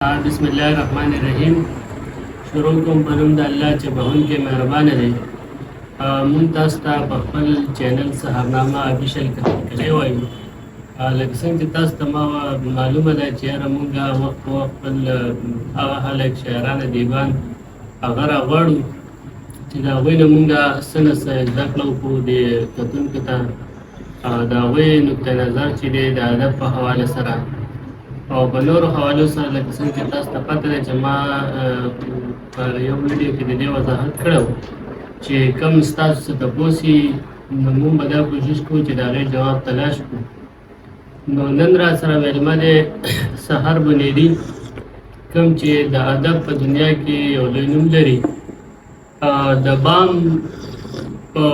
بسم الله الرحمن الرحیم. شروع کوم په نوم د الله چې بخښونکی مهربانه دی. مونږ تاسو ته په خپل چینل سهارنامه افیشل کلی وایو. لکه څنګه چې تاسو ته معلومه ده چې یاره مونږ وخت په وخت خپل هغه خلک شاعران ادیبان هغه راغواړو چې د هغوی نه مونږ څه نه څه زده کړه وکړو د کتونکو ته د هغوی نقطه نظر چې دی د ادب په حواله سره او په نورو حوالو سره لکه څنګه چې تاسو ته پته ده چې ما په یو ویډیو کې د دې وضاحت کړی و چې کوم ستاسو څه تپوس وي نو موږ به دا کوشش کوو چې د هغې جواب تلاش کړو. نو نن را سره مېلمه دی سحر بنیدي، کوم چې د ادب په دنیا کې یو لوی نوم لري. د بام په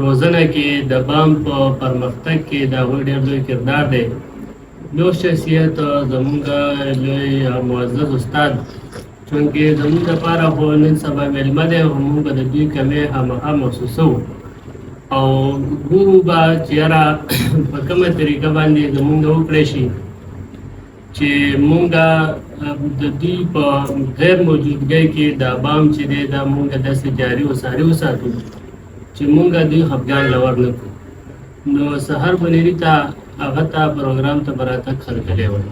روزنه کې، د بام په پرمختګ کې د هغوی ډېر لوی کردار دی. لوی شخصیت زمونږ لوی معزز استاد، چونکې زمونږ لپاره خو نن سبا مېلمه دی او موږ به د دوی کمی خامخا محسوسوو او ګورو به چې یاره په کومه طریقه باندې زمونږ وکړی شي چې مونږ د دوی په غیر موجودګۍ کې دا بام چې دی دا مونږ داسې جاري و ساري وساتو چې مونږ دوی خفګان لور نه کړو. نو سحر بنیري ته هغه ته پروګرام ته براتګ خرکلی وی.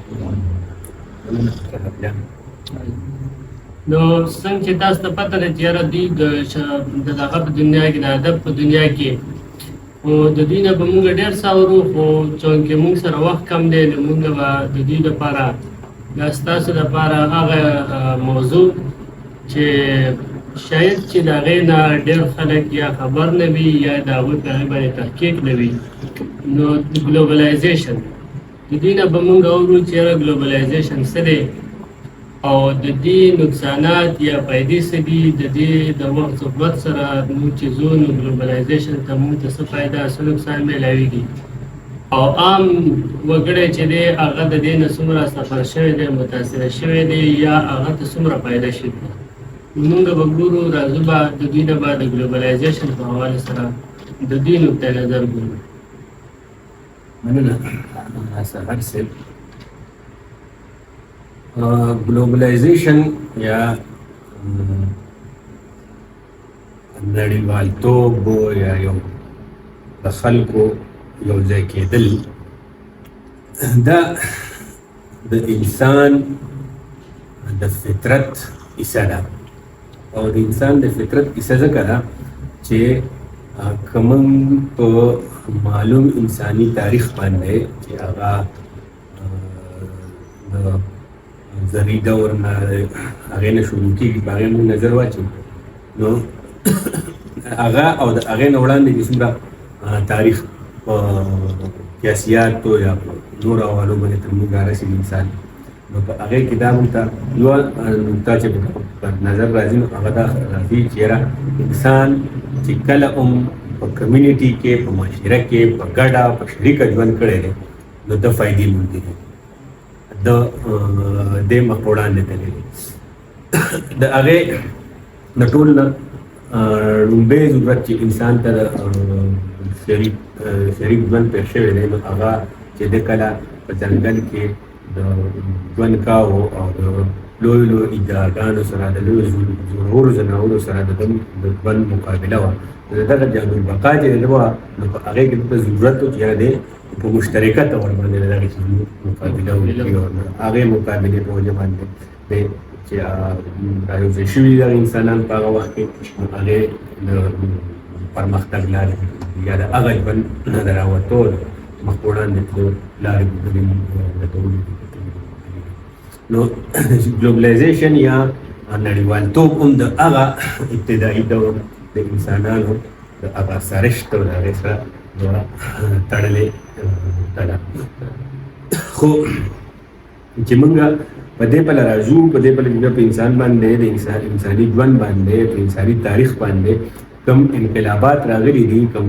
نو څنګه چې تاسو ته پته ده چې یاره دوی د هغه په دنیا کې د ادب په دنیا کې خو د دوی نه به مونږ ډېر څه اورو، خو چونکې مونږ سره وخت کم دی نو مونږ به د دوی لپاره یا ستاسو لپاره هغه موضوع چې شاید چې د هغې نه ډېر خلک یا خبر نه وي یا د هغوی په هغې باندې تحقیق نه وي، نو ګلوبلایزیشن د دې نه به مونږ اورو چې یاره ګلوبلایزیشن څه دی او د دې نقصانات یا فایدې څه دي. د دې د وخت صحبت سره مونږ چې ځو نو ګلوبلایزیشن ته مونږ ته څه فایده څه نقصان میلاویږي او عام وګړی چې دی هغه د دې نه څومره سفر شوی دی، متاثره شوی دی یا هغه ته څومره فایده شوي ده. مونږ به ګورو، راځو به د دوی نه به د ګلوبلایزیشن په حواله سره د دوی نقطه نظر ګورو. مننه سحر صاحب. ګلوبلایزیشن یا نړیوالتوب یا یو د خلکو یو ځای کېدل دا د انسان د فطرت حصه ده او د انسان د فطرت حصه ځکه ده چې که موږ په معلوم انساني تاریخ باندې چې هغه د زري دور نه هغې نه شروع کېږي په هغې موږ نظر واچوو نو هغه او د هغې نه وړاندې چې څومره تاریخ په سیاسیاتو یا په نورو حوالو باندې تر موږ رارسېږي انسان، نو په هغې کې دا موږ ته یوه نقطه چې په نظر راځي نو هغه دا راځي چې یاره انسان چې کله په کمیونټي کې په معاشره کې په ګډه په شریکه ژوند کړی دی نو د فایدې موندي دی، د دې مخ په وړاندې تللی دی. د هغې د ټول نه لومبی ضرورت چې انسان ته د شریک ژوند پېښ شوی دی نو هغه چې د کله په ځنګل کې د ژوند کاوه او د لویو لویو ادعاګانو سره د لویو زورورو ځناورو سره د ژوند مقابله وه. د دغه جانب البقا چې وه نو په هغې کې ته ضرورت و چې یاره دی په مشترکه طور باندې د دغې څیزونو مقابله وکړي او هغې مقابلې په وجه باندې دی چې رايوځای شوي دغه انسانان په هغه وخت کې هغې د پرمختګ لارې یا د هغه ژوند نه د راوتو مخ په وړاندې تلو لارې لټولو. نو ګلوبلایزیشن یا نړیوالتوب هم د هغه ابتدایي دور د انسانانو د هغه سرشت او د هغې سره تړلې ده. خو چې موږ په دې پله راځو، په دې پله چې په انسان باندې د انساني ژوند باندې په انساني تاریخ باندې کوم انقلابات راغلي دي، کوم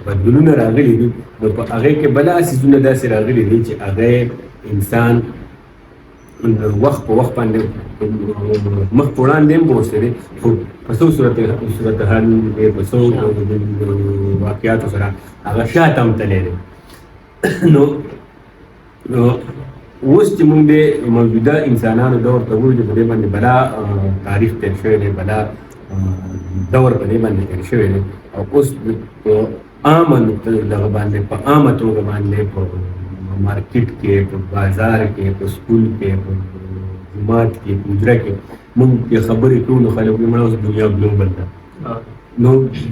بدلونونه راغلي دي، نو په هغې کې بله څیزونه داسې راغلي دي چې هغه انسان وخت په وخت باندې مخ په وړاندې هم بوستی دی، خو په څو صورتحال په څو واقعاتو سره هغه شاته هم تللی دی. نو اوس چې موږ د موجوده انسانانو دور ته وګورو چې په دې باندې بلا تاریخ تېر شوی دی، بلا دور په دې باندې تېر شوی دی او اوس په عامه دغه باندې په عامه توګه باندې په مارکیټ کې، په بازار کې، په سکول کې، په جومات کې، په حجره کې موږ چې خبرې کوو نو خلک وایي مړه اوس دنیا ګلوبل ده. نو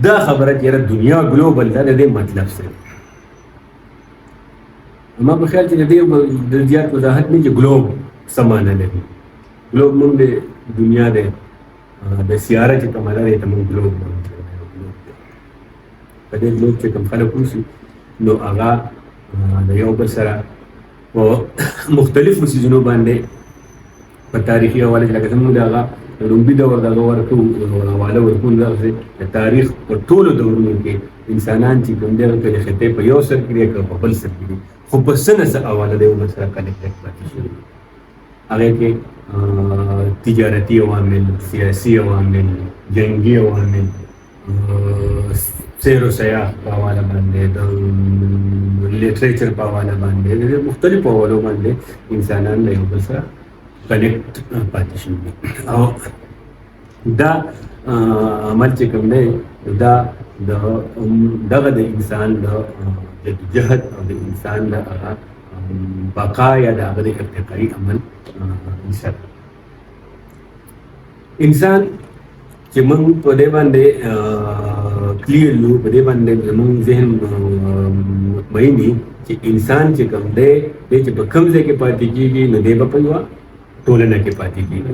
دا خبره چې یاره دنیا ګلوبل ده د دې مطلب څه دی؟ ما په خیال چې د دې د زیات وضاحت نه چې ګلوب څه معنی لري. ګلوب موږ د دنیا د سیاره چې کومه ده ته موږ ګلوب وایو. په دې ګلوب چې کوم خلک اوسي نو هغه د یو بل سره په مختلفو څیزونو باندې په تاریخي حواله لکه زموږ د هغه لومبي دور دغه ورکو حواله ورکو دغسې د تاریخ په ټولو دورونو کې انسانان چې کوم دی هغه کله خطې په یو سر کې دی که په بل سر کې دي، خو په څه نه څه حواله د یو بل سره کنیکټډ پاتې شوي دي. هغې کې تجارتي عوامل، سیاسي عوامل، جنګي عوامل، سیر و سیاح په حواله باندې، د لیټریچر په حواله باندې، د مختلفو حوالو باندې انسانان د یو بل سره کنیکټ پاتې شوي دي. او دا عمل چې کوم دی دا دغه د انسان د جدوجهد او د انسان د هغه بقا یا د هغه د ارتقایي عمل حصه ده. انسان چې موږ په دې باندې کلیر یو، په دې باندې زموږ ذهن مطمئن وي چې انسان چې کوم دی دی چې په کوم ځای کې پاتې کېږي نو دی به په یوه ټولنه کې پاتې کېږي.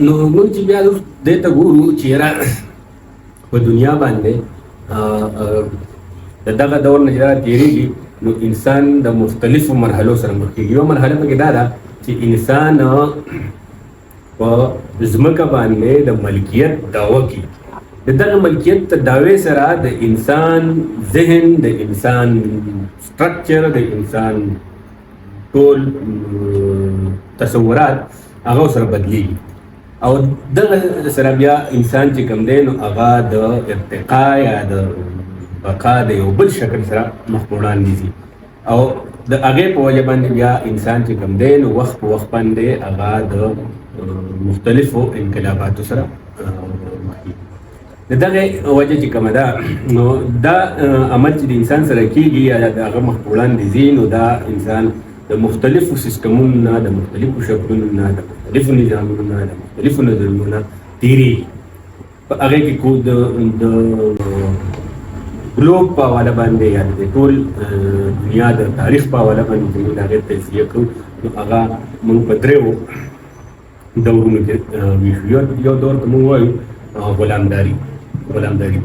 نو موږ چې بیا دې ته ګورو چې یاره په دنیا باندې د دغه دور نه چې دا تېرېږي نو انسان د مختلفو مرحلو سره مخ کېږي. یوه مرحله پکې دا ده چې انسان په ځمکه باندې د ملکیت دعوه کوي. د دغه ملکیت دعوې سره د انسان ذهن، د انسان سټرکچر، د انسان ټول تصورات هغه سره بدلیږي او دغه سره بیا انسان چې کوم دی نو هغه د ارتقا یا د بقا د یو بل شکل سره مخ په وړاندې ځي او د هغې په وجه باندې بیا انسان چې کوم دی نو وخت په وخت باندې هغه د مختلفو انقلاباتو سره مخ کېږي. د دغې وجه چې کومه ده نو دا عمل چې د انسان سره کېږي یا د هغه مخ په وړاندې ځي نو دا انسان د مختلفو سیستمونو نه، د مختلفو شکلونو نه، د مختلفو نظامونو نه، د مختلفو نظرونو نه تېرېږي. په هغې کې د ګلوب په حواله باندې یا د ټول دنیا د تاریخ په حواله باندې چې موږ د هغې تجزیه کوو نو هغه موږ په درېو دورونو کې ویشو. یو دور ته موږ وایو غلامداري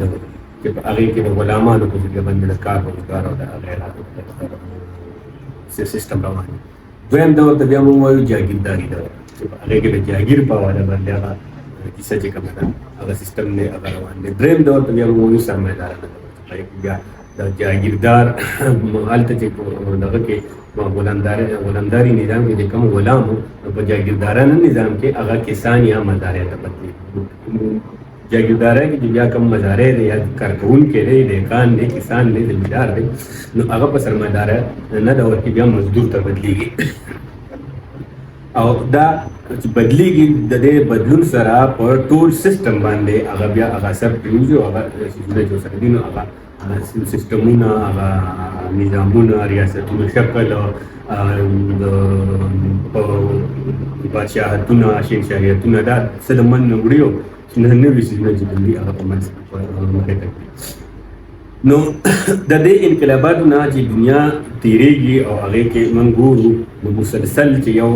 دور چې په هغې کې د غلامانو په ذریعه باندې د کار روزګار او د غیراتو سیستم روان دی. دویم دور ته بیا موږ وایو جاګیرداري دور چې په هغې کې د جاګیر په حواله باندې هغه کیسه چې کومه ده هغه سیستم دی هغه روان دی. دریم دور ته بیا موږ وایو سرمایه‌دارانه دور چې بیا د جاګیردار هلته چې دغه کې غلامداري نظام کې چې کوم غلام و په جاګیردارانه نظام کې هغه کسان یا مزارع ته بدلېږي. جاګیردارۍ کې چې بیا کوم مزارع دی یا کارکوونکی دی، دهقان دی، کسان دی، زمیندار دی نو هغه په سرمایه‌دارانه دور کې بیا مزدور ته بدلېږي. او دا چې بدلېږي د دې بدلون سره په ټول سیستم باندې هغه بیا هغه اثر پرېوځي او هغه څیزونه چې ورسره دي نو هغه سیستمونه، هغه نظامونه، ریاستونو شکل، بادشاهتونه، شهنشاهیتونه دا څه د منځ نه وړي او نوي څیزونه چې کوم دي هغه په منځ مخې ته کړي. نو د دې انقلاباتو نه چې دنیا تېرېږي او هغې کې موږ ګورو نو مسلسل چې یو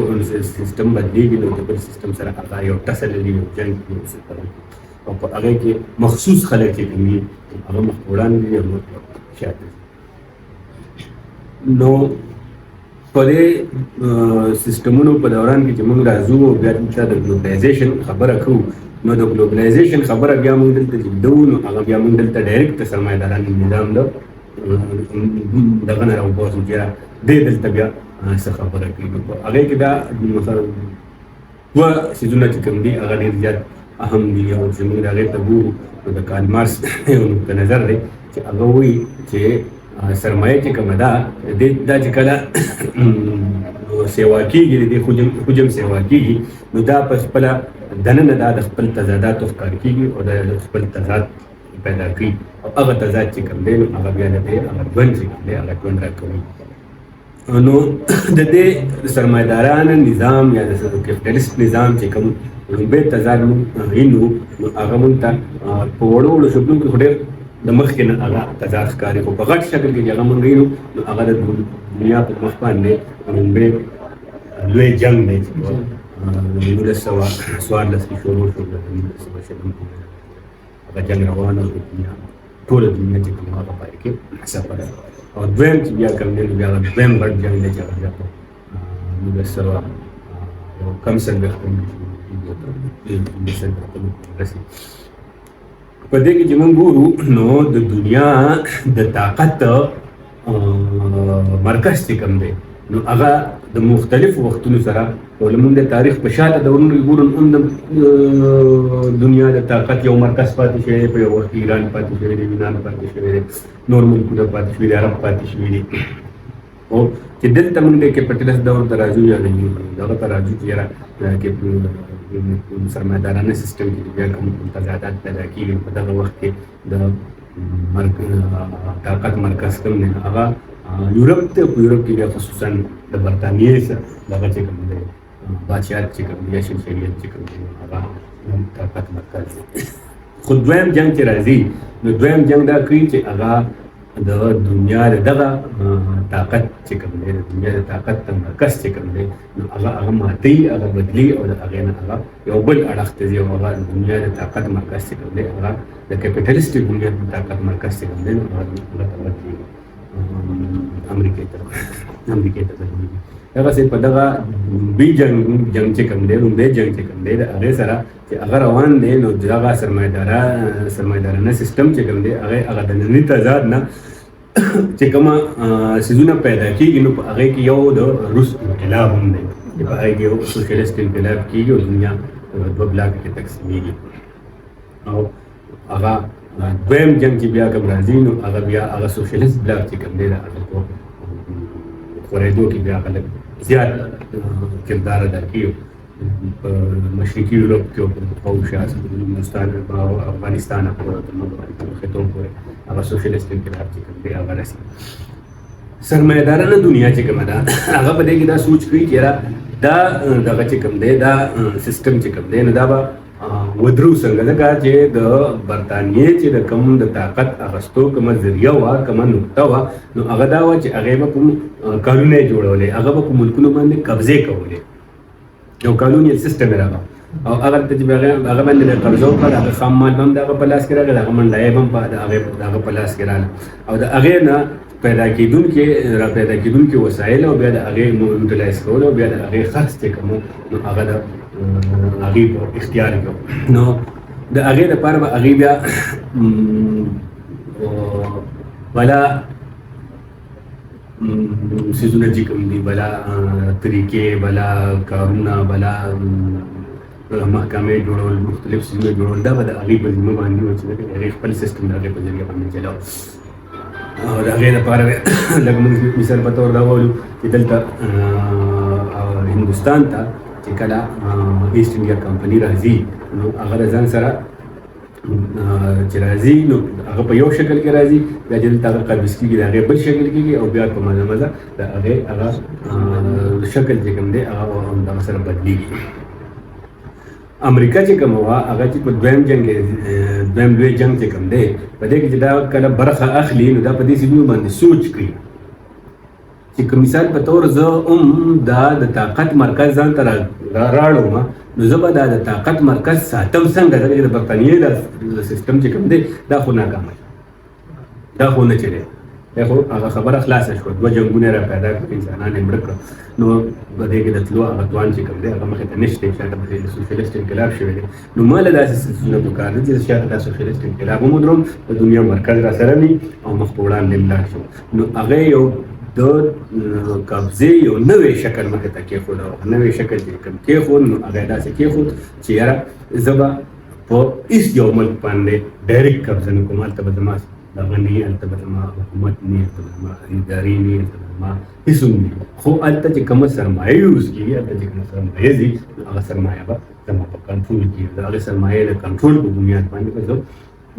سیستم بدلېږي نو د بل سیستم سره هغه یو ټسل لري، یو جنګ او په هغې کې مخصوص خلک چې کوم دي هغه مخ په وړاندې دي او نور شاته دي. نو په دې سیستمونو په دوران کې چې موږ راځو او بیا دلته د ګلوبلایزیشن خبره کوو نو د ګلوبلایزیشن خبره بیا موږ دلته چې کوو نو هغه بیا موږ دلته ډایرکټ د سرمایه‌دارانو نظام دغه نه راوباسو چې دې دلته بیا څه خبره کوي. نو په هغې کې دا دوه څیزونه چې کوم دي هغه ډېر زیات اهم دي او چې موږ هغې ته ګورو نو د کارل مارکس یو نقطه نظر دی چې هغه وایي چې سرمایه چې کومه ده دا چې کله سیوا کېږي د حجم سیوا کېږي نو دا په خپله دننه دا د خپل تضاداتو ښکار کېږي او د خپل تضاد پیدا کوي او هغه تضاد چې کوم دی نو هغه بیا د دې هغه ژوند چې کوم دی هغه ژوند راکوي. نو د دې سرمایه‌دارانه نظام یا د کیپټالیست نظام چې کوم لومبۍ تضاد وینو نو هغه مونږ ته په وړو وړو شکلونو کې خو ډېر د مخکې نه هغه تضاد ښکاري خو په غټ شکل کې چې هغه مونږ وینو نو هغه د دنیا په مخ باندې لومبۍ لوی جنګ دی چې 1914 کې شروع شو د 1914 هغه جنګ روان و ټوله دنیا چې کوم هغه پای کې سفر او دویم چې بیا کوم دی بیا هغه دویم غټ جنګ دی چې هغه بیا په 1900 کم څلوېښت په دې کې چې موږ ګورو نو د دنیا د طاقت مرکز چې کوم دی نو هغه د مختلفو وختونو سره ولمون د تاریخ په شاته دورونو کې ګورو هم د دنیا د طاقت یو مرکز پاتې شوی دی په یو وخت ایران پاتې شوی دی یونان پاتې شوی دی نور ملکونه پاتې شوي دي عرب پاتې شوي دي او چې دلته موږ د کیپټالیست دور ته راځو یا دغه ته راځو چې یاره سرمایه‌دارانه سیستم کې بیا کوم تضادات پیدا کېږي په دغه وخت کې د طاقت مرکز کوم دی هغه یورپ ته په یورپ کې بیا خصوصا د برطانیې سره دغه چې کوم دی بادشاهت چې کوم دی یا شمشیریت چې کوم دی هغه طاقت مرکز دی. خو دویم جنګ چې راځي نو دویم جنګ دا کوي چې هغه د دنیا دغه طاقت چې کوم دی د دنیا د طاقت مرکز چې کوم دی نو هغه ماتوي هغه بدلي او د هغې نه هغه یو بل اړخ ته ځي او هغه د دنیا د طاقت مرکز چې کوم دی هغه د کیپټالیست دنیا د طاقت مرکز چې کوم دی نو هغه بدلي امریکا ته ځي. هغسې په دغه لومبي جنګ چې کوم دی لومبی جنګ چې کوم دی د هغې سره چې هغه روان دی نو دغه سرمایه‌دارانه سیستم چې کوم دی هغه د ننني تضاد نه چې کومه څیزونه پیدا کېږي نو په هغې کې یو د روس انقلاب هم دی چې په هغې کې یو سوشلیست انقلاب کېږي او دنیا دوه بلاکو کې تقسیمېږي او هغه دویم جنګ چې بیا کوم راځي نو هغه بیا هغه سوشلیست بلاک چې کوم دی د هغه په خورېدو کې بیا خلک زیات کردار ادا کوي په مشرقي یورپ کې او شاته هندوستان او افغانستان پورې د خطو پورې هغه سوشلیست انقلاب چې کوم دی هغه راسي. سرمایه‌دارانه دنیا چې کومه ده هغه په دې کې دا سوچ کوي چې دا دغه چې کوم دی دا سیستم چې کوم دی نو دا به ودرو څنګه ځکه چې د برطانیې چې د کوم د طاقت اخیستو کومه ذریعه وه کومه نقطه وه نو هغه دا وه چې هغې به کوم قانونه یې جوړولې هغه به په ملکونو باندې قبضې کولې یو قانون یې سیسټم یې راغی او هغه ته چې هغه باندې قبضه وکړه هغه خام مال به هم د هغه په لاس کې راغی د هغه منډایي به هم د هغه په لاس کې راغله او د هغې نه پیدا کېدونکي وسایل او بیا د هغې یوټیلایز کول او بیا د هغې خرڅ چې کوم نو هغه د هغې په اختیار کې نو د هغې لپاره به هغې بیا بلا څیزونه چې کوم دي بلا طریقې بلا کارونه بلا محکمې جوړول مختلف څیزونه جوړول دا به د هغې په ذمه باندې و چې د هغې خپل سیسټم د هغې په ذریعه باندې چلاو او د هغې لپاره لږ موږ مثال په طور دا وویلو چې دلته هندوستان ته چې کله ایسټ انډیا کمپني راځي نو هغه د ځان سره چې راځي نو هغه په یو شکل کې راځي بیا چې دلته هغه قبض کېږي د هغې بل شکل کېږي او بیا په مزه د هغې هغه شکل چې کوم دی هغه همدغه سره بدلېږي. امریکا چې کومه وه هغه چې په دویم لوی جنګ چې کوم دی په دې کې چې دا کله برخه اخلي نو دا په دې څیزونو باندې سوچ کوي چې که مثال په طور زه دا د طاقت مرکز ځان ته راړم نو زه به دا د طاقت مرکز ساتم څنګه ځکه چې د برطانیې دا سیسټم چې کوم دی دا خو ناکامه دا خو نه چلی خو هغه خبره خلاصه شوه دوه جنګونه را پیدا کړل انسانان یې مړه کړه نو په دې کې د تلو هغه توان چې کوم دی هغه مخې ته نشته شاته پسې د سوشلیست انقلاب شوی دی نو ما له داسې څیزونه پکار دي چې شاته دا سوشلیست انقلاب ومودرم د دنیا مرکز را سره وي او مخ په وړاندې ولاړ شو نو هغه یو د قبضې یو نوی شکل مخې ته کېښود او نوی شکل چې کوم کېښود نو هغه یې داسې کېښود چې یاره زه به په هېڅ یو ملک باندې ډایرکټ قبضه نه کوم هلته به زما دغه نه الته ما حکومت نه الته ما ادارې نه الته ما هیڅ نه خو الته چې کوم سرمایه یوز کیږي الته چې کوم سرمایه دي هغه سرمایه به زما په کنټرول کې دا هغه سرمایه د کنټرول په بنیاد باندې به زه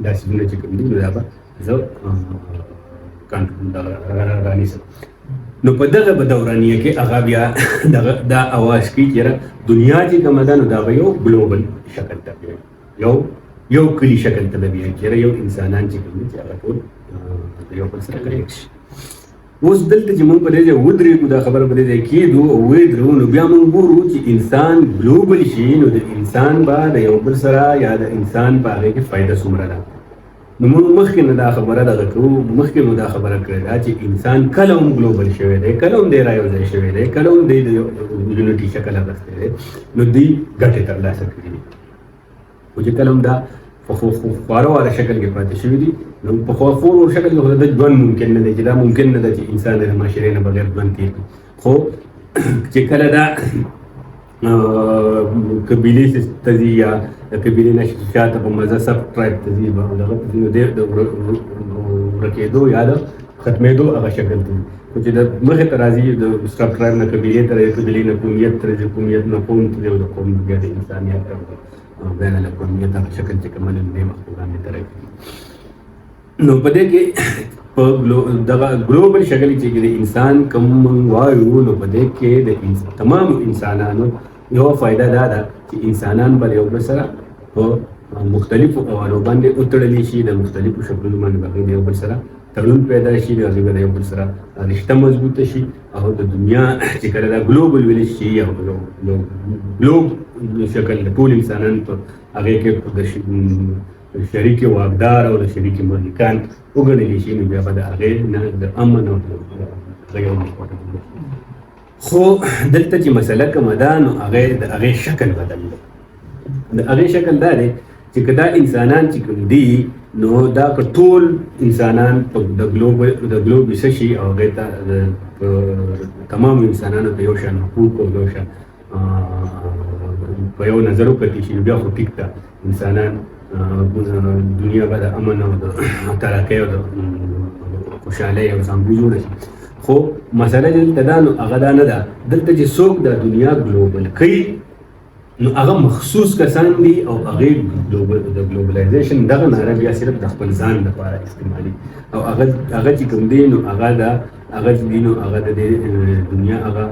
دا څه چې کوم دي دا به زه کنټرول رانیسم نو په دغه په دورانیه کې هغه بیا دا اواز کوي چې دنیا چې کومه ده نو دا به یو ګلوبل شکل ته یو کلی شکل ته به بیا چې یو انسانان چې کوم چې هغه ټول یو بل سره کوي اوس دلته چې موږ په دې ځای ودرېږو دا خبره په دې ځای کېږو او ودرېږو نو بیا موږ ګورو چې انسان ګلوبل شي نو د انسان به د یو بل سره یا د انسان په هغې کې فایده څومره ده نو موږ مخکې نه دا خبره دغه کوو مخکې مو دا خبره کړې ده چې انسان کله هم ګلوبل شوی دی کله هم دی رایوځای شوی دی کله هم دی د یونټي شکل اخیستی دی نو دوی ګټې ترلاسه کړي دي خو چې کله هم دا په خواره واره شکل کې پاتې شوي دي نو په خواره شکل کې خو د ژوند ممکن نه دی چې دا ممکن نه ده چې انسان د معاشرې نه بغیر ژوند تېر کړي خو چې کله دا قبیلې ته ځي یا د قبیلې نه شاته په مزه سب ټرایب ته ځي دغه نو د ورکېدو یا د ختمېدو هغه شکل ته خو چې د مخې ته راځي د سب ټرایب نه قبیلې ته راځي قبیلې نه قومیت ته راځي قومیت نه قوم ته ځي او د قوم بیا د انسانیت بین الاقوامیت هغه شکل چې کومه د مخکې وړاندې ته راځي نو په دې کې په دغه ګلوبل شکل چې د انسان کوم وایو نو په دې کې د تمام انسانانو یو فایده دا ده چې انسانان به یو بل سره په مختلفو اوالو باندې وتړلی شي د مختلفو شکلونو باندې به یو بل سره تړون پیدا شي د هغې به د یو بل سره رشته مضبوطه شي او د دنیا چې کله دا ګلوبل ویلی شي او ګلوب شکل د ټول انسانانو په هغې کې د شریک واکدار او د شریک مالکان وګڼلی شي نو بیا به د هغې نه د امن او خو دلته چې مسله کومه ده نو د هغې شکل بدل دی د هغې شکل دا دی چې که دا انسانان چې کوم دي نو دا که ټول انسانان په د ګلوب څه شي او هغې ته تمام انسانانو ته یو شان حقوق او یو شان په یو نظر وکتلی شي بیا خو ټیک ده انسانان دنیا به د امن او د ترقۍ او د خوشحالۍ او زانګو جوړه شي خو مسله دلته دا نو هغه دا نه ده دلته چې څوک د دنیا ګلوبل کوي نو هغه مخصوص کسان دي او هغې د ګلوبلایزیشن دغه ناره بیا صرف د خپل ځان لپاره استعمالي او هغه چې کوم دی نو هغه چې دی نو هغه د دنیا هغه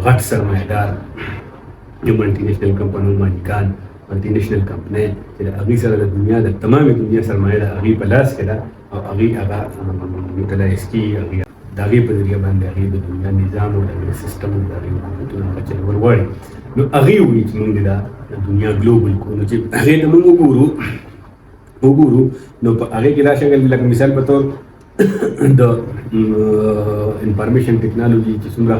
غټ سرمایه‌دار د ملټي نیشنل کمپنیو مالکان ملټي نیشنل کمپنۍ چې د هغې سره د دنیا د تمامې دنیا سرمایه د هغې په لاس کې ده او هغې هغه یوټیلایز کړي د هغې په ذریعه باندې هغې د دنیا نظام او د هغې سیسټم او د هغې حکومتونه هغه چلول غواړي نو هغې وایي چې موږ د دنیا ګلوبل کړو نو چې هغې ته موږ وګورو نو په هغې کې دا شکل لکه مثال په طور د انفارمیشن ټیکنالوژي چې څومره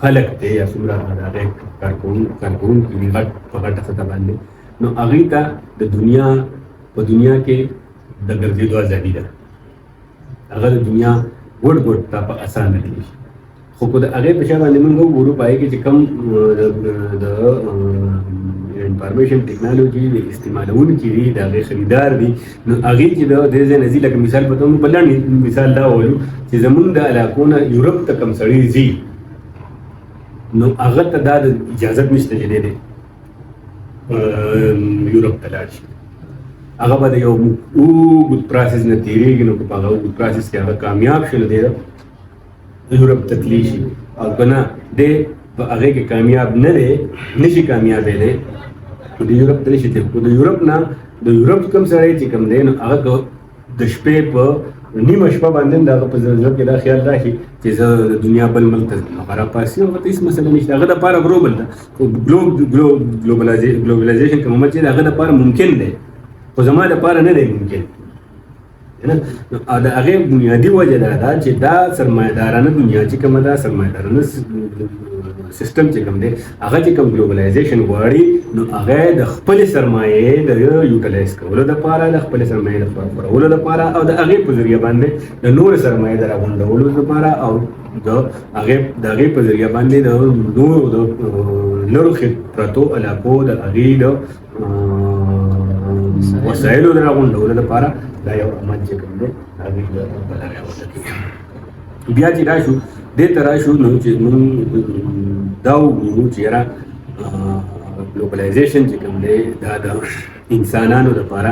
خلق دی یا څومره د هغې کارکوونکي دي غټ په غټه سطح باندې نو هغې ته د دنیا په دنیا کې د ګرځېدو ازادي ده هغه د دنیا ګوټ ته په اسانه تللی شي خو که د هغې په شا باندې موږ وګورو په هغې کې چې کوم د انفارمیشن ټیکنالوژي د استعمالونکي دي د هغې خریدار دي نو هغې چې د دې ځای نه ځي لکه مثال په توګه په لنډ مثال دا ووایو چې زموږ د علاقو نه یورپ ته کوم سړی ځي نو هغه ته دا د اجازت نشته چې دی یورپ ته لاړ شي هغه به د یو اوږد پروسس نه تېرېږي نو که په هغه اوږد پروسس کې هغه کامیاب شي نو دی یورپ ته تللی شي او که نه دی په هغې کې کامیاب نه دی نشي کامیابېدی نو د یورپ ته نشي تللی خو د یورپ کوم سړی چې کوم دی نو هغه د شپې په نیمه شپه باندې د هغه په زړه کې دا خیال راشي چې زه د دنیا بل ملک ته ځم هغه راپاسي هغه ته هېڅ مسله نشته هغه دپاره ګلوبل ده خو ګلوبلایزیشن کوم عمل چې د هغه دپاره ممکن دی خو زما دپاره نه دی ممکن او د هغې بنیادي وجه دا ده چې دا سرمایه‌دارانه دنیا چې کومه ده سرمایه‌دارانه سیستم چې کوم دی هغه چې کوم ګلوبلایزیشن غواړي نو هغه د خپلې سرمایې د یوټیلایز کولو دپاره د خپلې سرمایې د خپرولو دپاره او د هغې په ذریعه باندې د نورې سرمایې د راغونډولو دپاره او د هغې په ذریعه باندې د نورو د لرو پرتو علاقو د هغې د وسایلو د راغونډولو لپاره دا یو عمل چې کوم دی هغې ته په لاره وتلي. بیا چې راشو دې ته راشو نو چې موږ دا وګورو چې یاره ګلوبلایزیشن چې کوم دی دا د انسانانو لپاره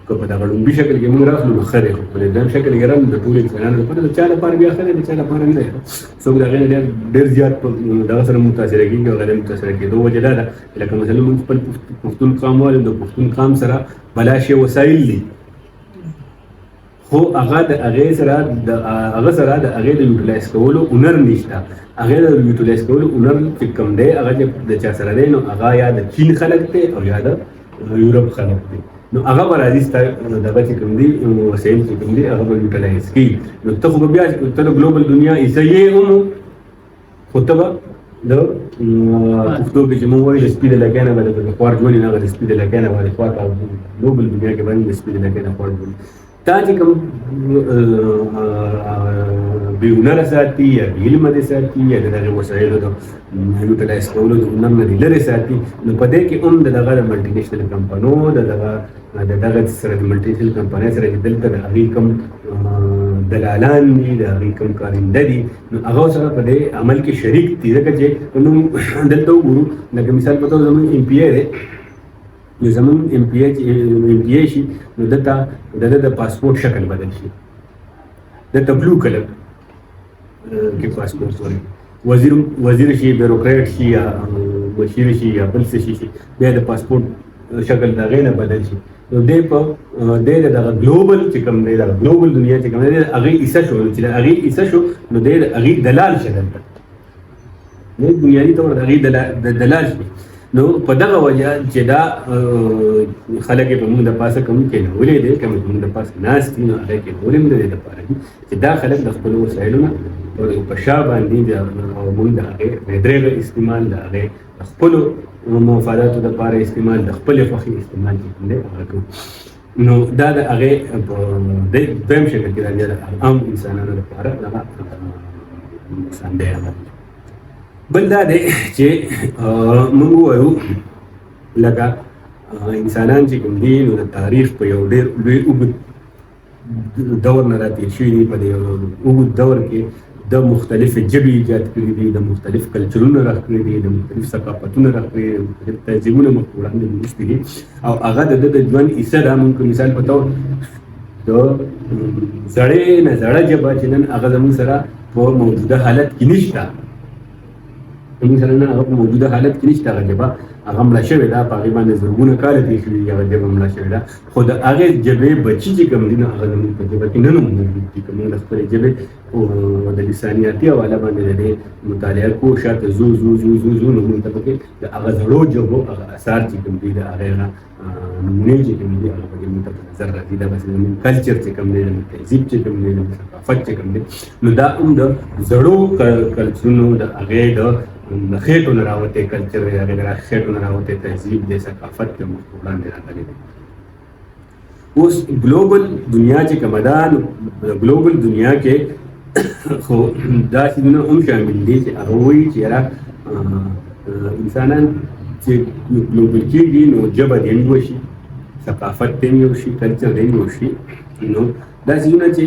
که په دغه لومبي شکل کې موږ راخلو نو ښه دی، خو په دویم شکل کې رم د ټولو انسانانو لپاره د چا لپاره بیا ښه دی، د چا لپاره نه دی. څوک د هغې نه ډېر زیات په دغه سره متاثره کېږي او هغه د متاثره کېدو وجه دا ده لکه مثلا موږ خپل پښتون قام والو د پښتون قام سره بلا شی وسایل دي، خو هغه د هغې سره د هغې د یوټیلایز کولو هنر نشته. هغې د یوټیلایز کولو هنر چې کوم دی هغه چې د چا سره دی نو هغه یا د چین خلک دی او یا د یورپ خلک دی. نو هغه به راځي ستا دغه چې کوم دي وسایل چې کوم دي هغه به یوټیلایز کړي. نو ته خو به بیا ته د ګلوبل دنیا حصه یې هم خو ته به د پښتو کې چې موږ وایو د سپي د لکۍ نه به د خوار ژوند نه هغه د سپي د لکۍ نه به د خوار ګلوبل دنیا کې باندې د سپي د لکۍ نه خوار ژوند تا چې کوم بې هنره ساتي یا بې علمه دې ساتي یا د دغې وسایلو د یوټیلایز کولو د هنر نه دې لرې ساتي. نو په دې کې هم د دغه د ملټي نیشنل کمپنو د دغه سره د ملټي نیشنل کمپنۍ سره چې دلته د هغې کوم دلالان دي د هغې کوم کارنده دي نو هغه سره په دې عمل کې شریک دي. ځکه چې موږ دلته وګورو لکه مثال په توګه زموږ MP دی نو زموږ MP شي نو دلته د ده د پاسپورټ شکل بدل شي، دلته بلو کلر کې پاسپورټ ورکړي، وزیر شي، بیروکریټ شي یا مشیر شي یا بل څه شي بیا د پاسپورټ شکل د هغې نه بدل شي. نو دی په دی د دغه ګلوبل چې کوم دی دغه ګلوبل دنیا چې کوم دی د هغې حصه شو. چې د هغې حصه شو نو دی د هغې دلال شي، دلته دی بنیادي طور د هغې دلال شي. نو په دغه وجه چې دا خلک یې په موږ د پاسه کوم کېنولې دی کوم موږ د پاسه ناست دي نو هغه کېنولې هم د دې لپاره دي چې دا خلک د خپلو وسایلو نه په شا باندې او موږ د هغې بېدرېغه استعمال د هغې د خپلو مفاداتو دپاره استعمال د خپلې خوښې استعمال چې کوم دی هغه کوو. نو دا د هغې په دویم شکل کې راځي د عام انسانانو لپاره دغه نقصان دی. بل دا دی چې موږ ووایو لکه انسانان چې کوم دي نو د تاریخ په یو ډېر لوی اوږد دور نه راتېر شوي دي. په دې اوږد دور کې د مختلفې ژبې ایجاد کړي دي، د مختلف کلچرونه راښکړي دي، د مختلف ثقافتونه راښکړي دي، د مختلف تهذیبونه مخ په وړاندې نوستي دي او هغه د ده د ژوند حصه ده. موږ مثال په طور د زړې نه زړه ژبه چې نن هغه زموږ سره په موجوده حالت کې نشته، زموږ سره نن هغه په موجوده حالت کې نشته. هغه ژبه هغه مړه شوې ده، په هغې باندې زرګونه کاله تېر شوي دي، هغه ژبه مړه شوې ده. خو د هغې ژبې بچي چې کوم دي نو هغه زموږ په ژبه کې نن هم موجود دي. که موږ د خپلې ژبې د لسانیاتي حواله باندې د دې مطالعه کوو شاته ځو نو موږ ته پکې د هغه زړو ژبو هغه اثار چې کوم دي د هغې هغه نمونې چې کوم دي هغه پکې موږ ته په نظر راځي. دا بس زموږ کلچر چې کوم دی، زموږ تهذیب چې کوم دی، زموږ ثقافت چې کوم دی نو دا هم د زړو کلچرونو د هغې د خېټو نه راوتی کلچر دی، هغې د خېټو نه راوتی تهذیب دی، ثقافت دی موږ په وړاندې راغلی دی. اوس ګلوبل دنیا چې کومه ده نو د ګلوبل دنیا کې خو دا څیزونه هم شامل دي چې هغه وایي چې یاره انسانان چې ګلوبل کېږي نو ژبه دې هم یو شي، ثقافت دې هم یو شي، کلچر دې هم یو شي. نو دا څیزونه چې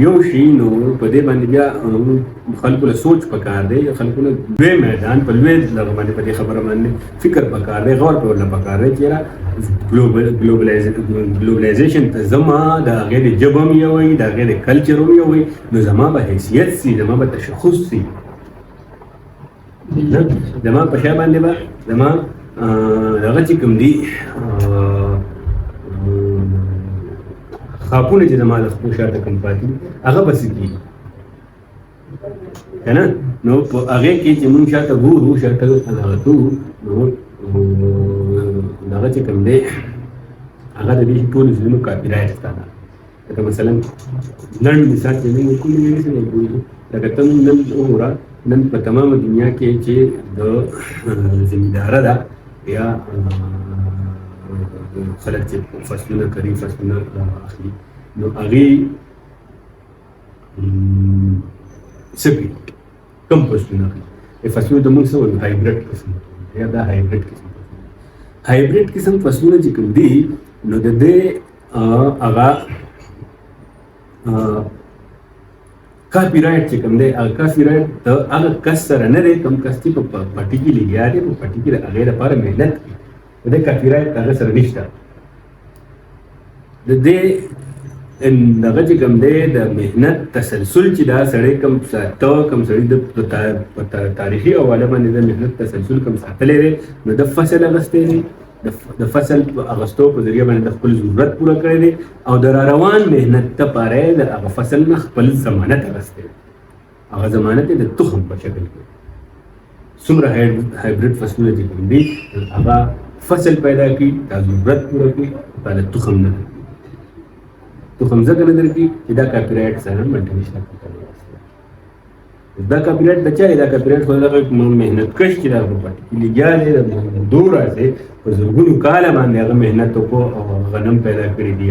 یو شي نو په دې باندې بیا خلکو له سوچ پکار دی، خلکو له لوی میدان په لوی دغه باندې په دې خبره باندې فکر پکار دی، غور کول پکار دی چې یاره ګلوبلایزیشن ته زما د هغې د ژبه هم یو وي، د هغې د کلچر هم یو وي نو زما به حیثیت سي، زما به تشخص سي، زما په شا باندې به زما دغه چې کوم دي خاپونه چې زما د خپلو شاته کوم پاتې دي هغه به څه کېږي که نه. نو په هغې کې چې موږ شاته ګورو شاته دغه کوو نو دغه چې کوم دی هغه د دې ټولو څیزونو کاپي رایټ ستا ده. لکه مثلا لنډ مثال چې موږ کوم څه ګورو لکه ته نن وګوره نن په تمامه دنیا کې چې د زمینداره ده یا خلک چې فصلونه کري فصلونه اخلي نو هغې څه کوي کوم فصلونه اخلي فصلونه د موږ څه وایو هایبریډ قسم یا دا هایبریډ قسم هایبریډ قسم فصلونه چې کوم دي نو د دې هغه کاپی رایټ چې کوم دی هغه کاپی رایټ د هغه کس سره نه دی کوم کس چې په پټي کې لګیا دی په پټي کې د هغې لپاره محنت کوي د دې کاپی رایټ هغه سره نشته د دې دغه چې کوم دی د محنت تسلسل چې دا سړی کوم ساته کوم سړی د تاریخي حواله باندې د محنت تسلسل کوم ساتلی دی نو د فصل اخیستی دی د فصل په اغستو په ذریعه باندې د خپل ضرورت پوره کړی دی او د را روان محنت لپاره یې د هغه فصل نه خپل ضمانت اخیستی دی هغه ضمانت یې د تخم په شکل کې څومره هایبریډ فصلونه چې کوم دي هغه فصل پیدا کړي دا ضرورت پوره کړي دا د تخم نه تخم ځکه نه درکړي چې دا کاپی رایټ سره منټنیش نه کوي دا کاپی رایټ د چا دا کاپی رایټ خو دغه محنت کش چې دا په پټي کې لګیا دی د دور راځي په زرګونو کاله باندې هغه محنت وکړو او غنم پیدا کړي دي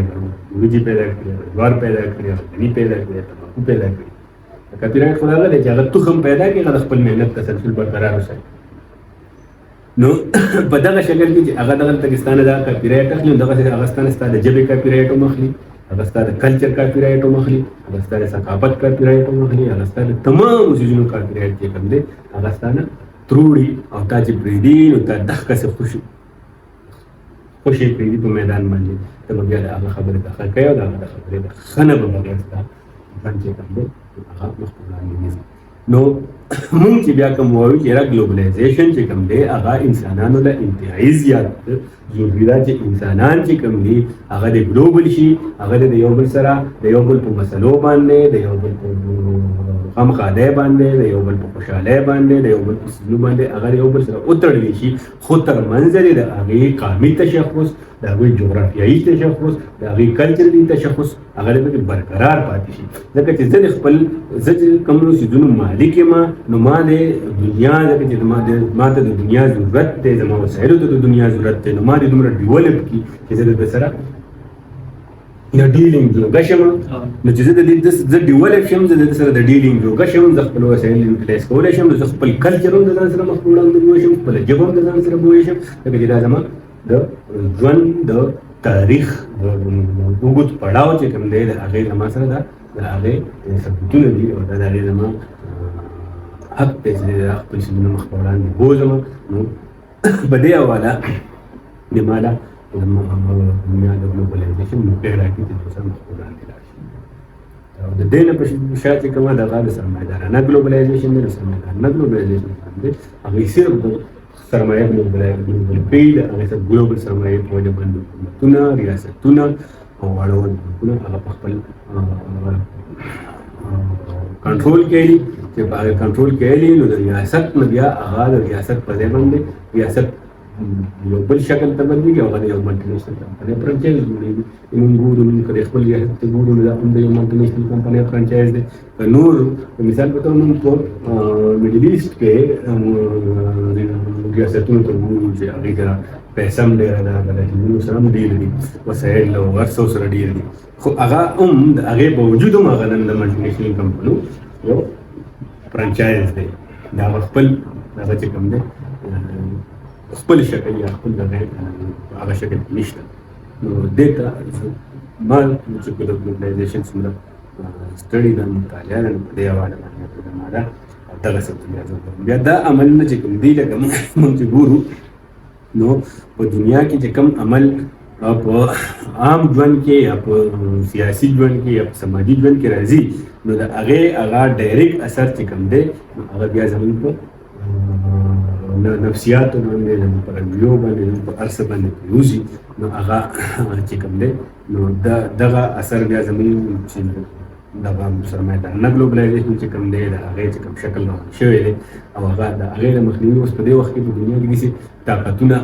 وریجې پیدا کړي جوار پیدا کړي غني پیدا کړي تمباکو پیدا کړي کاپی رایټ خو هغه دی چې هغه تخم پیدا کړي هغه خپل محنت تسلسل برقرار وساتي نو په دغه شکل کې چې هغه دغه پاکستان دا کاپی رایټ اخلي دغه هغه ستانه ستاسو د ژبې کاپی رایټ هم اخلي هغه ستاسو د کلچر کاپی رایټ هم اخلي هغه ستاسو د ثقافت کاپی رایټ هم اخلي هغه ستاسو د تمام سيزونو کاپی رایټ چې کوم دی هغه ستاسو تروړي او تا چې پریدي نو تا دغه څه خوشي پریدي په میدان باندې ته بیا د هغه خبره د خلک یو د هغه خبره د خنه به بغیر ستاسو باندې کوم دی هغه مخکې نو مونږ چې بیا کوم وایو چې را ګلوبلایزیشن چې کوم دی هغه انسانانو له انتهایی زیات ضروري ده چې انسانان چې کوم دي هغه د ګلوبل شي هغه د یو بل سره د یو بل په مسلو باندې د یو بل په غمخاله باندې د یو بل په خوشاله باندې د یو بل په سلو باندې هغه یو بل سره وتړل شي خو تر منځ د هغه قومي تشخص د هغه جغرافیایي تشخص د هغه کلچري تشخص هغه به برقرار پاتې شي ځکه چې زه خپل زه کوم سيزونو مالک ما نو ما د دنیا د ما د دنیا ضرورت دی زما وسایلو د دنیا ضرورت دی نو ما د دومره ډیولپ کی چې زه د سره یا ډیلینګ جوړ شم نو چې زه د ډیولپ شم زه د سره د ډیلینګ جوړ شم زه خپل وسایل یوټیلایز کولای شم زه خپل کلچر هم د ځان سره مخ وړاندې شم خپل ژبه هم د ځان سره بوی شم لکه چې دا زما د ژوند د تاریخ وګت پړاو چې کوم دی د هغې زما سره د هغې ثبوتونه دي او دا د هغې زما حق دی چې د خپل سیزونه مخ په وړاندې بوځم نو په دې حواله د ماله دنیا د ګلوبلایزیشن موقع راکړي چې سره مخ په وړاندې لاړ شي او د دې نه په شا چې کومه دغه د سرمایه‌دارانه ګلوبلایزیشن دی سرمایه‌دارانه ګلوبلایزیشن دی هغې صرف د سرمایه ګلوبل پیل هغه سره ګلوبل سرمایه په وجه باندې حکومتونه ریاستونه او اړوند حکومتونه هغه په خپل کنټرول کوي چې هغه کنټرول کوي نو د ریاست نه بیا هغه د ریاست په ځای باندې ریاست یو بل شکل ته بدلېږي هغه د یو ملټینیشنل کمپنۍ فرانچایز جوړېږي موږ ګورو که د خپل ریاست ته ګورو نو دا هم د یو ملټینیشنل کمپنۍ فرانچایز دی که نور مثال په توګه موږ په میډل ایسټ کې ریاستونو ته ګورو چې هغې سره پیسه هم ډېره ده هغه سره هم ډېر دي وسایل او هر څه سره ډېر دي خو هغه هم د هغې باوجود هم هغه نن د ملټینیشنل کمپنیو یو فرانچایز دی دا خپل هغه چې کوم دی خپل شکل یا خپل هغه شکل نشته نو دې ته ما چې په ګلوبلایزیشن څومره سټډي د مطالعه نه په دې حواله باندې ما دا دغه څه بیا دا عملونه چې کوم دي لکه موږ چې ګورو نو په دنیا کې چې کوم عمل په عام ژوند کې یا په سیاسي ژوند کې یا په سماجي ژوند کې راځي نو د هغه ډایرکټ اثر چې کوم دی هغه بیا زموږ په نفسیاتو باندې په رنګیو باندې په ارسه باندې پیوزي نو هغه چې کوم دی نو دغه اثر بیا زموږ چې دغه سرمایه‌دارانه ګلوبلایزیشن چې کوم دی د هغې چې کوم شکل روان شوی دی او هغه د هغې د مخنیوي اوس په دې وخت کې په دنیا کې داسې طاقتونه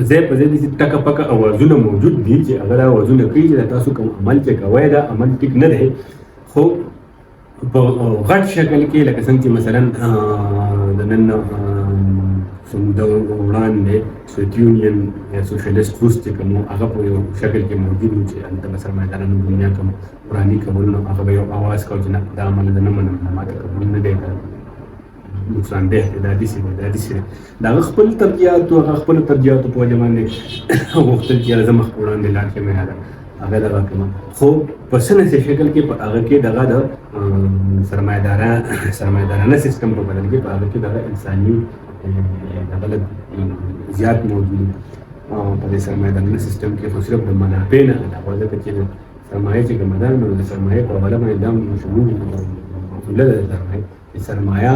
ځای په ځای داسې ټکه پکه اوازونه موجود دي چې هغه دا اوازونه کوي چې تاسو کوم عمل چې کوئ دا عمل ټیک نه دی خو په غټ شکل کې لکه څنګه چې مثلا د نن د وړاندې سوویت یونین یا سوشلیست روس چې کوم هغه په یو شکل کې موجود و چې هلته سرمایه‌دارانو دنیا کوم وراني کولو هغه به یو اواز کاوه چې نه دا عمل زه نه منم ماته قبول نه دی نقصان ده دا دي سي دا خپل ترجیحات او خپل ترجیحات په وجه باندې وختل چې لازم خپلان دي لاړ کې مې هغه دا کوم خو په سنه شکل کې په هغه کې دغه د سرمایدارانه سیستم په بدل کې په هغه کې دغه انساني دغه زیات موجود په دې سرمایدارانه سیستم کې خو صرف د منافع نه علاوه ځکه چې سرمایه چې کومه ده نو د سرمایه په حواله باندې دا مشمول موجوده ده سرمایه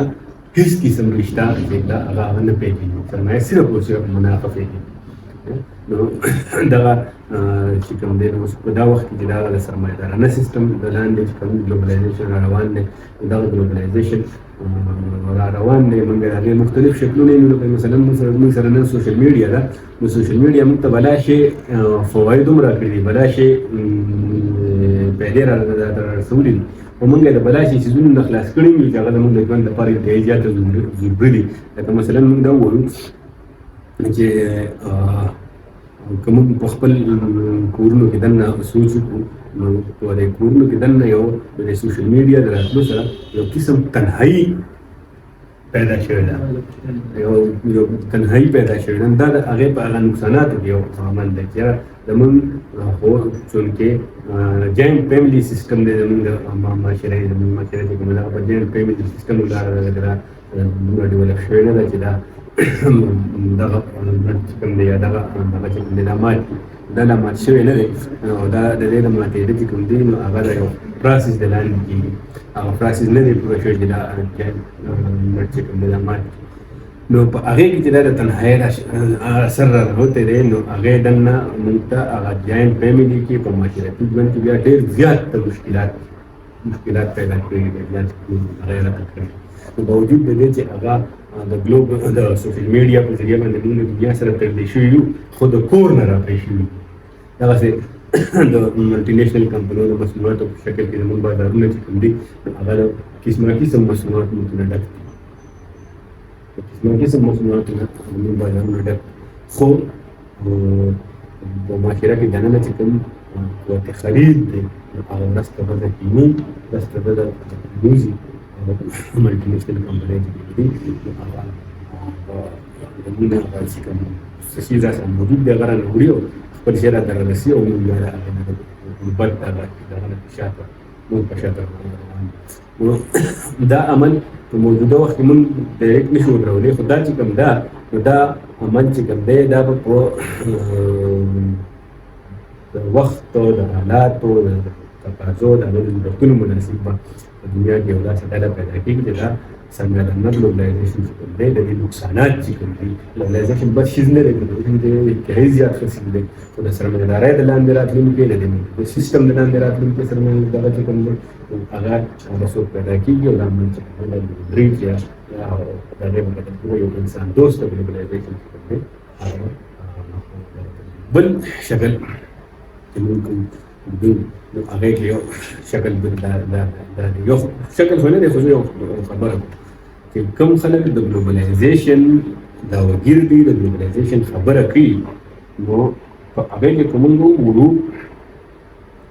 هیڅ قسم رشتہ دا هغه نه پیژني سرمایه صرف او صرف منافع پیژني نو دغه چې کوم دی نو په دا وخت کې دا د سرمایدارانه سیستم د لاندې چې کوم ګلوبلایزیشن روان دی دا ګلوبلایزیشن روان دی موږ هغه مختلف شکلونه لرو مثلا موږ سره نن سوشل میډیا ده نو سوشل میډیا موږ ته بلا شي فواید هم راکړي بلا شي پیدا رسولي او موږ د بلا شي چیزونو نه خلاص کړي چې هغه موږ د ژوند لپاره احتیاجات ضروري دي لکه مثلا موږ دا وایو چې کوم په خپل کورونو کې دنه سوچ نو په دې کورونو کې دنه یو د سوشل میډیا دراتلو سره یو قسم تنهایی پیدا شوی ده یو تنهایی پیدا شوی ده دا هغه په هغه نقصانات دی یو عمل دی چې زمون خو څنګه جاین فیملی سیستم دی زمون د معاشره کې کومه دا په جاین فیملی سیستم ولاره دا موږ ډیولپ شوی نه چې دا دغه کوم دی دغه چې کوم دی دا مات شوی نه دی او دا د دې د ماتېدو چې کوم دی نو هغه یو پروسس د لاندې کېږي هغه پروسس نه دی پوره شوی چې دا چې کوم دی مات نو په هغه کې چې دا د تنهایی اثر راغوتی دی نو هغه دننه موږ ته هغه جاینټ فیملی کې په معاشرتي ژوند کې بیا ډېر زیات مشکلات پیدا کړي دي زیات غیر کړي نو باوجود د دې چې هغه د ګلوب د سوشل میډیا په ذریعہ باندې موږ دنیا سره تړلې شوي یو خو د کور نه راپرې شوي دغسې د ملټي نیشنل کمپنیو د مصنوعاتو په شکل کې زموږ بازارونه چې کوم دي هغه د قسمه قسم مصنوعات موږ نه ډک دي قسمه قسم مصنوعات زموږ بازارونه ډک خو په معاشره کې دننه چې کوم قوت خرید دی هغه مرسته به د کیني مرسته به د لوزي ملټي نیشنل کمپنۍ چې دي هغه زموږ هغه چې کوم څه شي داسې موجود دی هغه رانه وړي او خپل شی راته رارسي او موږ بیا د هغې نه بد دغه نه شاته موږ په شاته نو دا عمل په موجوده وخت کې موږ ډایرکټ نشو ودرولی خو دا چې کوم ده نو دا عمل چې کوم دی دا به په د وخت د حالاتو د تقاضو د ضرورتونو مناسب به په دنیا کې یو داسې ډله پیدا کېږي چې دا سرمایه‌دارانه ګلوبلایزیشن چې کوم دی د دې نقصانات چې کوم دي ګلوبلایزیشن بس شیز نه دی ګلوبلایزیشن د انتهایي زیات خصم دی خو د سرمایه‌دارۍ د لاندې راتلونکی نه دی د سیستم د لاندې راتلونکی سرمایه‌دارۍ چې کوم دی هغه څوک پیدا کېږي او دا عمل چې کوم دی ډریټ یا د هغې په کتل کې یو انسان دوسته ګلوبلایزیشن چې کوم دی بل شکل چې موږ نو هغې کې یو شکل یو شکل خو نه دی خو زه یو خبره کوم چې کوم خلک د ګلوبلایزیشن دا وګیر دي د ګلوبلایزیشن خبره کوي نو په هغې کې که موږ وګورو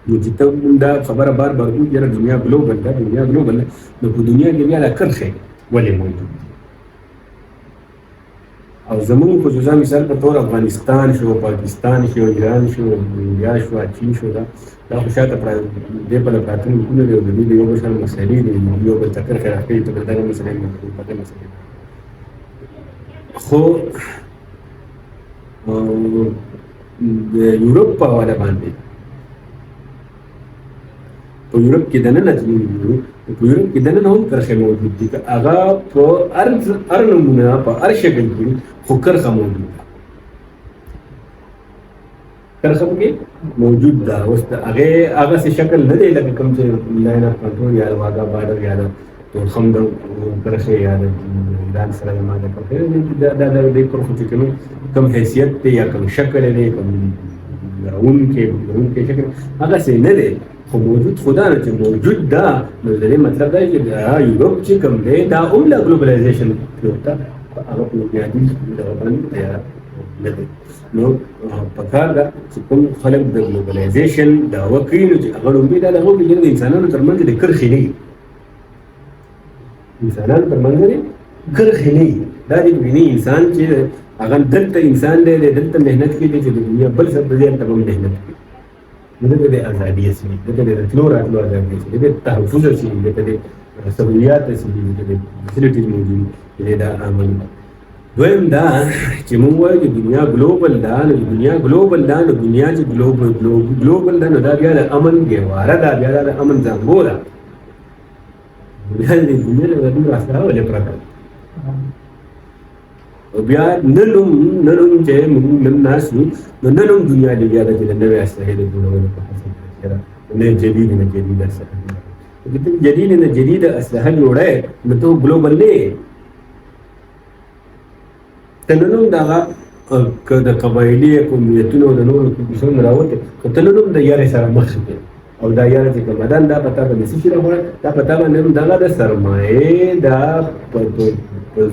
نو چې ته دا خبره بار بار کوو یاره دنیا ګلوبل ده دنیا ګلوبل ده نو په دنیا کې بیا دا کرښې ولې موجود دي او زموږ خصوصا مثال په طور افغانستان شو پاکستان شو ایران شو انډیا شو چین شو دا خو شاته دې بله پراته ملکونه دي او د دوی د یو بل سره مسایلې دي یو بل ته کرښې راښکوي ته دغه مسلې پټې مسلې خو د یورپ په حواله باندې په یورپ کې دننه چې موږ وګورو په یورپ کې دننه هم کرښې موجود دي که هغه په هر نمونه په هر شکل کې خو کرښه موجود ده کرښه پکې موجود ده اوس د هغسې شکل نه دی لکه کوم چې لاین اف کنټرول یا د واګا بارډر یا د تورخم د کرښې یا د ایران سره د ماده کرښې دا د دې کرښو چې کوم حیثیت دی یا کوم شکل دی کوم لرونکی شکل هغسې نه دی خو موجود خدا نه چې موجود ده نو د دې مطلب دا چې یورپ چې کوم دی دا هم له ګلوبلایزیشن ته هغه په بنیادي ډول باندې تیار نه دی نو پکار ده چې کوم خلک د ګلوبلایزیشن دعوه کوي نو چې هغه لومړی دا دغه وکړي د انسانانو ترمنځ د کرښې نه وي انسانانو ترمنځ ګرځي نه دا د ویني انسان چې هغه دلته انسان دی دلته مهنت کوي چې د دنیا بل څه په ځای ته مهنت کوي دغه د ازادي اصلي دغه د راتلو ازادي اصلي د تحفظ اصلي دغه د سہولیات اصلي دغه د فیسیلیټیز موجود دي دا عمل دویم دا چې موږ وایو چې دنیا ګلوبل ده نو دنیا ګلوبل ده نو دنیا چې ګلوبل ده نو دا بیا د امن ګهواره ده بیا د امن زنګو ده دنیا د دومره اسلحه ولې پرته او بیا نن چې موږ نن ناس یو نو نن هم دنیا لګیا ده چې د نوې اسلحې د جوړولو په هڅه کې ده نه جدید اسلحه که ته جدید اسلحه جوړه نو ته ګلوبل نه ته نن هم دغه که د قبایلي قومیتونو د نورو کیسونو راوته که ته نن هم د یارې سره مخ شې او دا یاره چې کومدان دا پتا به نسی شي راغله دا پتا باندې دغه د سرمایې دا په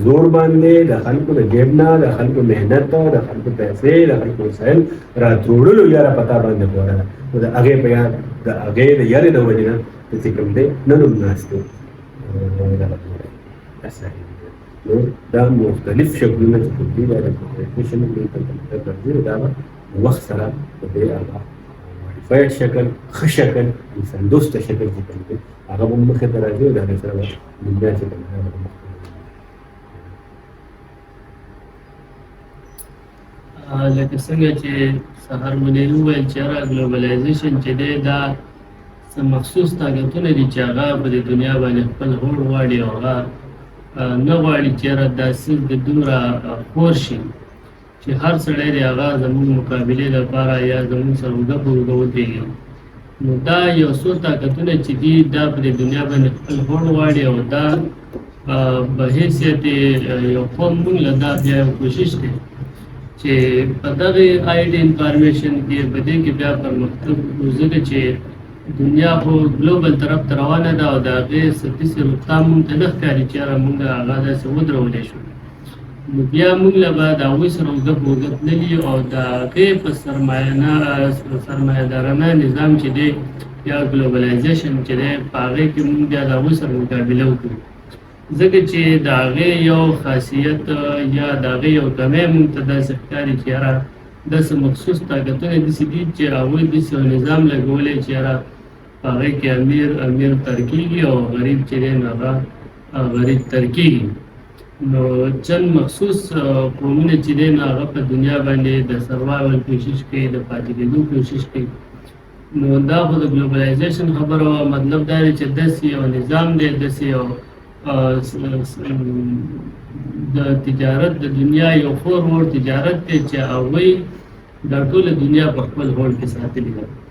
زور باندې د خلکو د جیب نه د خلکو مهنت د خلکو پیسې د خلکو وسایل راټولولو یاره پتا باندې وره نو د هغې په یاد د هغې د یارې د وجې نه چې کوم دی نن هم ناست دی نو دا مختلف شکلونه چې کوم دي دا د پروفیشن دا وخت سره په دې هغه فایټ شکل ښه شکل انسان دوسته شکل چې کوم دی هغه به مخې ته راځي او د هغې سره به دنیا چې کوم دی لکه څنګه چې سهار منیر وویل چې هغه ګلوبلایزیشن چې دی دا څه مخصوص طاقتونه دي چې هغه په دې دنیا باندې خپل هوډ غواړي او هغه نه غواړي چې هغه داسې د دومره خور شي چې هر سړی دی هغه زموږ مقابلې لپاره یا زموږ سره اوږه په اوږه ودرېږي نو دا یو څو طاقتونه چې دي دا په دې دنیا باندې خپل هوډ غواړي او دا په حیثیت یو قوم موږ له دا بیا یو کوشش دی چې په دغه آیډ انفارمیشن کې په دې کې بیا پرمختګ ځکه چې دنیا خو ګلوبل طرف ته روانه ده او د هغې څه رفتار موږ ته نه ښکاري چې یاره موږ هغه داسې ودرولی شو نو بیا موږ له به د هغوی سره اوږه په اوږه تللي او د هغې په سرمایه‌دارانه نظام چې دی یا ګلوبلایزیشن چې دی په هغې کې موږ بیا د هغوی سره مقابله وکړو ځکه چې د هغې یو خاصیت یا د هغې یو کمی موږ ته داسې ښکاري چې یاره داسې مخصوص طاقتونه داسې دي چې هغوی داسې یو نظام لګولی چې یاره په هغې کې امیر تر کېږي او غریب چې دی نو هغه غریب تر کېږي نو چند مخصوص قومونه چې دی نو هغه په دنیا باندې د سروایول کوشش کوي د پاتې کېدو کوشش کوي نو دا خو د ګلوبلایزیشن خبره مطلب دا دی چې داسې یو نظام دی داسې یو د تجارت د دنیا یو خور ور تجارت دی چې هغوی دا ټوله دنیا په خپل هوډ کې ساتلې ده